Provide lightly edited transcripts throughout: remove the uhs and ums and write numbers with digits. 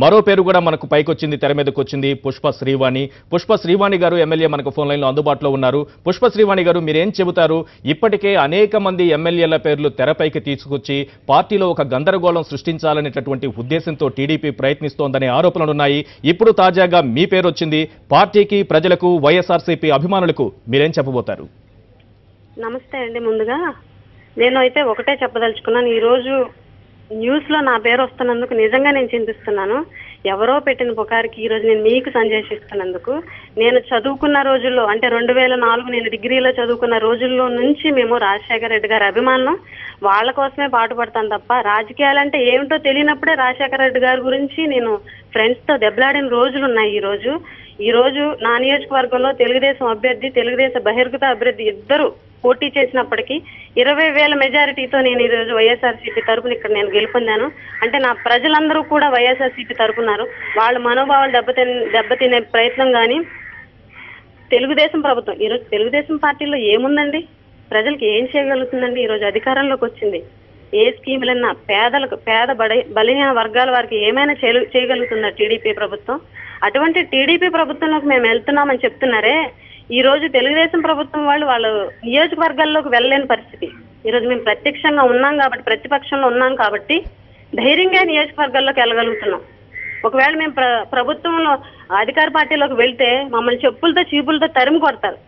మరో పేరు కూడా మనకు పైకొచ్చింది, తెర మీదకి వచ్చింది, పుష్ప శ్రీవాణి. పుష్ప శ్రీవాణి గారు ఎమ్మెల్యే మనకు ఫోన్ లైన్లో అందుబాటులో ఉన్నారు. పుష్ప శ్రీవాణి గారు, మీరేం చెబుతారు? ఇప్పటికే అనేక మంది ఎమ్మెల్యేల పేర్లు తెరపైకి తీసుకొచ్చి పార్టీలో ఒక గందరగోళం సృష్టించాలనేటటువంటి ఉద్దేశంతో టీడీపీ ప్రయత్నిస్తోందనే ఆరోపణలున్నాయి. ఇప్పుడు తాజాగా మీ పేరు వచ్చింది. పార్టీకి, ప్రజలకు, వైఎస్ఆర్సీపీ అభిమానులకు మీరేం చెప్పబోతారు? నమస్తే అండి. ముందుగా నేను అయితే ఒకటే చెప్పదలుచుకున్నాను. ఈరోజు న్యూస్లో నా పేరు వస్తున్నందుకు నిజంగా నేను చింతిస్తున్నాను. ఎవరో పెట్టిన పుకారికి ఈరోజు నేను మీకు సంజేషిస్తున్నందుకు. నేను చదువుకున్న రోజుల్లో, అంటే 2004 నేను డిగ్రీలో చదువుకున్న రోజుల్లో నుంచి మేము రాజశేఖర రెడ్డి గారి అభిమానం, వాళ్ళ కోసమే పాటుపడతాను తప్ప రాజకీయాలంటే ఏమిటో తెలియనప్పుడే రాజశేఖర రెడ్డి గారి గురించి నేను ఫ్రెండ్స్తో దెబ్బలాడిన రోజులు ఉన్నాయి. ఈరోజు నా నియోజకవర్గంలో తెలుగుదేశం అభ్యర్థి, తెలుగుదేశం బహిర్గత అభ్యర్థి ఇద్దరు పోటీ చేసినప్పటికీ 20,000 మెజారిటీతో నేను ఈరోజు వైఎస్ఆర్సీపీ తరపున ఇక్కడ నేను గెలుపొందాను. అంటే నా ప్రజలందరూ కూడా వైఎస్ఆర్సీపీ తరపున్నారు. వాళ్ళ మనోభావాలు దెబ్బతినే ప్రయత్నం కానీ తెలుగుదేశం ప్రభుత్వం, ఈరోజు తెలుగుదేశం పార్టీలో ఏముందండి? ప్రజలకు ఏం చేయగలుగుతుందండి? ఈరోజు అధికారంలోకి వచ్చింది. ఏ స్కీములన్నా పేద బలహీన వర్గాల వారికి ఏమైనా చేయగలుగుతుందా టీడీపీ ప్రభుత్వం? అటువంటి టీడీపీ ప్రభుత్వంలోకి మేము వెళ్తున్నామని చెప్తున్నారే, ఈ రోజు తెలుగుదేశం ప్రభుత్వం వాళ్ళ నియోజకవర్గాల్లోకి వెళ్ళలేని పరిస్థితి. ఈరోజు మేము ప్రత్యక్షంగా ఉన్నాం కాబట్టి, ప్రతిపక్షంలో ఉన్నాం కాబట్టి ధైర్యంగా నియోజకవర్గాల్లోకి వెళ్ళగలుగుతున్నాం. ఒకవేళ మేము ప్రభుత్వంలో అధికార పార్టీలోకి వెళ్తే మమ్మల్ని చెప్పులతో చీపులతో తరిమి కొడతారు.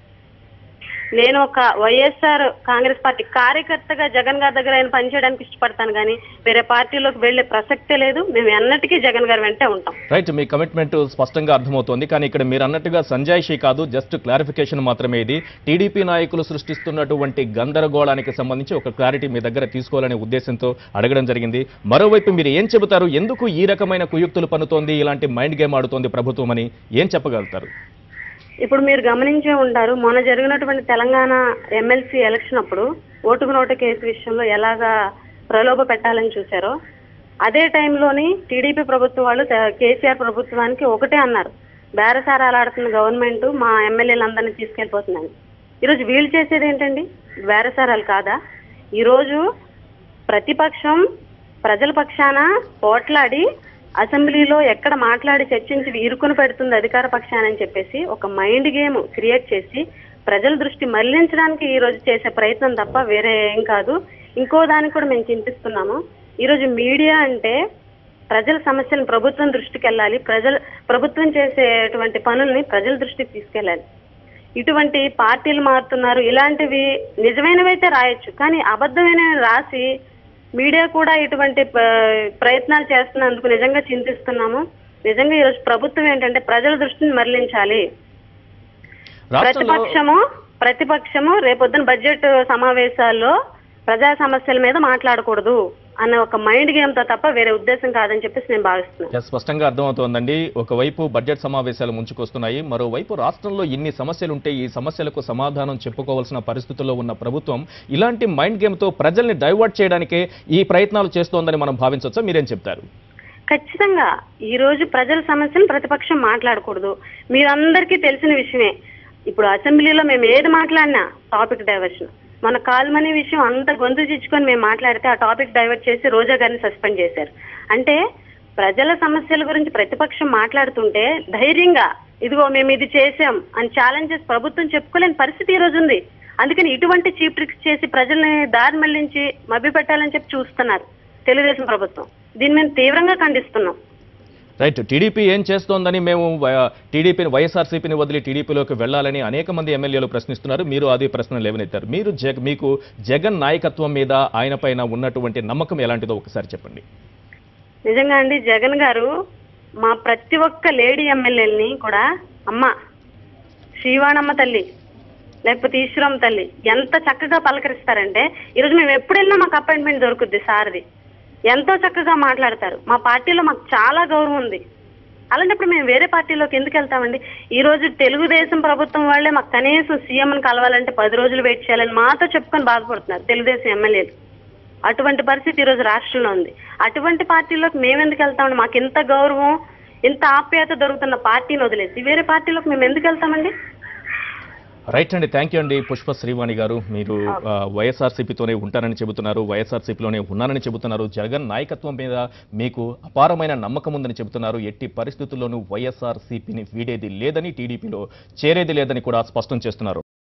నేను ఒక వైఎస్ఆర్ కాంగ్రెస్ పార్టీ కార్యకర్తగా జగన్ గారి దగ్గర ఆయన పనిచేయడానికి ఇష్టపడతాను, కానీ వేరే పార్టీలోకి వెళ్లే ప్రసక్తే లేదు. మేము ఎన్నటికీ జగన్ గారి వెంటే ఉంటాం. రైట్, మీ కమిట్మెంట్ స్పష్టంగా అర్థమవుతోంది. కానీ ఇక్కడ మీరు అన్నట్టుగా సంజాయిషీ కాదు, జస్ట్ క్లారిఫికేషన్ మాత్రమే ఇది. టీడీపీ నాయకులు సృష్టిస్తున్నటువంటి గందరగోళానికి సంబంధించి ఒక క్లారిటీ మీ దగ్గర తీసుకోవాలనే ఉద్దేశంతో అడగడం జరిగింది. మరోవైపు మీరు ఏం చెబుతారు? ఎందుకు ఈ రకమైన కుయుక్తులు పన్నుతోంది, ఇలాంటి మైండ్ గేమ్ ఆడుతోంది ప్రభుత్వం అని ఏం చెప్పగలుగుతారు? ఇప్పుడు మీరు గమనించే ఉంటారు, మొన్న జరిగినటువంటి తెలంగాణ ఎమ్మెల్సీ ఎలక్షన్ అప్పుడు ఓటుకు నోటు కేసు విషయంలో ఎలాగా ప్రలోభ పెట్టాలని చూశారో, అదే టైంలోని టీడీపీ ప్రభుత్వం వాళ్ళు కేసీఆర్ ప్రభుత్వానికి ఒకటే అన్నారు, బేరసారాలు ఆడుతున్న గవర్నమెంట్ మా ఎమ్మెల్యేలందరినీ తీసుకెళ్లిపోతుందని. ఈరోజు వీళ్ళు చేసేది ఏంటండి? బేరసారాలు కాదా? ఈరోజు ప్రతిపక్షం ప్రజల పక్షాన పోట్లాడి అసెంబ్లీలో ఎక్కడ మాట్లాడి చర్చించి ఇరుకుని పెడుతుంది అధికార పక్షానని చెప్పేసి ఒక మైండ్ గేమ్ క్రియేట్ చేసి ప్రజల దృష్టి మళ్లించడానికి ఈ రోజు చేసే ప్రయత్నం తప్ప వేరే ఏం కాదు. ఇంకో దానికి కూడా మేము చింతిస్తున్నాము. ఈరోజు మీడియా అంటే ప్రజల సమస్యలను ప్రభుత్వం దృష్టికి వెళ్ళాలి, ప్రభుత్వం చేసేటువంటి పనుల్ని ప్రజల దృష్టికి తీసుకెళ్ళాలి. ఇటువంటి పార్టీలు మారుతున్నారు, ఇలాంటివి నిజమైనవైతే రాయొచ్చు, కానీ అబద్ధమైనవి రాసి మీడియా కూడా ఇటువంటి ప్రయత్నాలు చేస్తున్నందుకు నిజంగా చింతిస్తున్నాము. నిజంగా ఈరోజు ప్రభుత్వం ఏంటంటే ప్రజల దృష్టిని మరలించాలి. ప్రతిపక్షము రేపొద్దున బడ్జెట్ సమావేశాల్లో ప్రజా సమస్యల మీద మాట్లాడకూడదు అన్న ఒక మైండ్ గేమ్ తో తప్ప వేరే ఉద్దేశం కాదని చెప్పేసి నేను భావిస్తున్నాను. స్పష్టంగా అర్థమవుతోందండి. ఒకవైపు బడ్జెట్ సమావేశాలు ముంచుకొస్తున్నాయి, మరోవైపు రాష్ట్రంలో ఇన్ని సమస్యలు ఉంటే ఈ సమస్యలకు సమాధానం చెప్పుకోవాల్సిన పరిస్థితుల్లో ఉన్న ప్రభుత్వం ఇలాంటి మైండ్ గేమ్ తో ప్రజల్ని డైవర్ట్ చేయడానికే ఈ ప్రయత్నాలు చేస్తోందని మనం భావించవచ్చా? మీరేం చెప్తారు? ఖచ్చితంగా ఈ రోజు ప్రజల సమస్యలు ప్రతిపక్షం మాట్లాడకూడదు. మీరందరికీ తెలిసిన విషయమే. ఇప్పుడు అసెంబ్లీలో మేము ఏది మాట్లాడినా టాపిక్ డైవర్షన్. మన కాల్మనీ విషయం అంత గొంతు చిచ్చుకొని మేము మాట్లాడితే ఆ టాపిక్ డైవర్ట్ చేసి రోజా గారిని సస్పెండ్ చేశారు. అంటే ప్రజల సమస్యల గురించి ప్రతిపక్షం మాట్లాడుతుంటే ధైర్యంగా ఇదిగో మేము ఇది చేసాం అని ఛాలెంజ్ చేసి ప్రభుత్వం చెప్పుకోలేని పరిస్థితి ఈ రోజు ఉంది. అందుకని ఇటువంటి చీప్ ట్రిక్స్ చేసి ప్రజల్ని దారి మళ్లించి మభ్య పెట్టాలని చెప్పి చూస్తున్నారు తెలుగుదేశం ప్రభుత్వం. దీన్ని మేము తీవ్రంగా ఖండిస్తున్నాం. రైట్, టీడీపీ ఏం చేస్తోందని మేము టీడీపీని వైఎస్ఆర్సీపీని వదిలి టీడీపీలోకి వెళ్లాలని అనేక మంది ఎమ్మెల్యేలు ప్రశ్నిస్తున్నారు. మీరు అదే ప్రశ్న లేవనెత్తారు. మీకు జగన్ నాయకత్వం మీద ఆయన పైన ఉన్నటువంటి నమ్మకం ఎలాంటిదో ఒకసారి చెప్పండి. నిజంగా అండి, జగన్ గారు మా ప్రతి ఒక్క లేడీ ఎమ్మెల్యేలని కూడా అమ్మ శ్రీవాణమ్మ తల్లి లేకపోతే ఈశ్వరమ్మ తల్లి ఎంత చక్కగా పలకరిస్తారంటే ఈరోజు మేము ఎప్పుడు వెళ్ళినా మాకు అపాయింట్మెంట్ దొరుకుద్ది. సార్ది ఎంతో చక్కగా మాట్లాడతారు. మా పార్టీలో మాకు చాలా గౌరవం ఉంది. అలాంటప్పుడు మేము వేరే పార్టీలోకి ఎందుకు వెళ్తామండి? ఈ రోజు తెలుగుదేశం ప్రభుత్వం వాళ్ళే మాకు కనీసం సీఎంని కలవాలంటే 10 రోజులు వెయిట్ చేయాలని మాతో చెప్పుకొని బాధపడుతున్నారు తెలుగుదేశం ఎమ్మెల్యేలు. అటువంటి పరిస్థితి ఈరోజు రాష్ట్రంలో ఉంది. అటువంటి పార్టీలోకి మేము ఎందుకు వెళ్తామండి? మాకు ఇంత గౌరవం, ఇంత ఆప్యాయత దొరుకుతున్న పార్టీని వదిలేసి వేరే పార్టీలోకి మేము ఎందుకు వెళ్తామండి? రైట్ అండి, థ్యాంక్ యూ అండి పుష్ప శ్రీవాణి గారు. మీరు వైఎస్ఆర్సీపీతోనే ఉంటారని చెబుతున్నారు, వైఎస్ఆర్సీపీలోనే ఉన్నానని చెబుతున్నారు. జగన్ నాయకత్వం మీద మీకు అపారమైన నమ్మకం ఉందని చెబుతున్నారు. ఎట్టి పరిస్థితుల్లోనూ వైఎస్ఆర్సీపీని వీడేది లేదని, టీడీపీలో చేరేది లేదని కూడా స్పష్టం చేస్తున్నారు.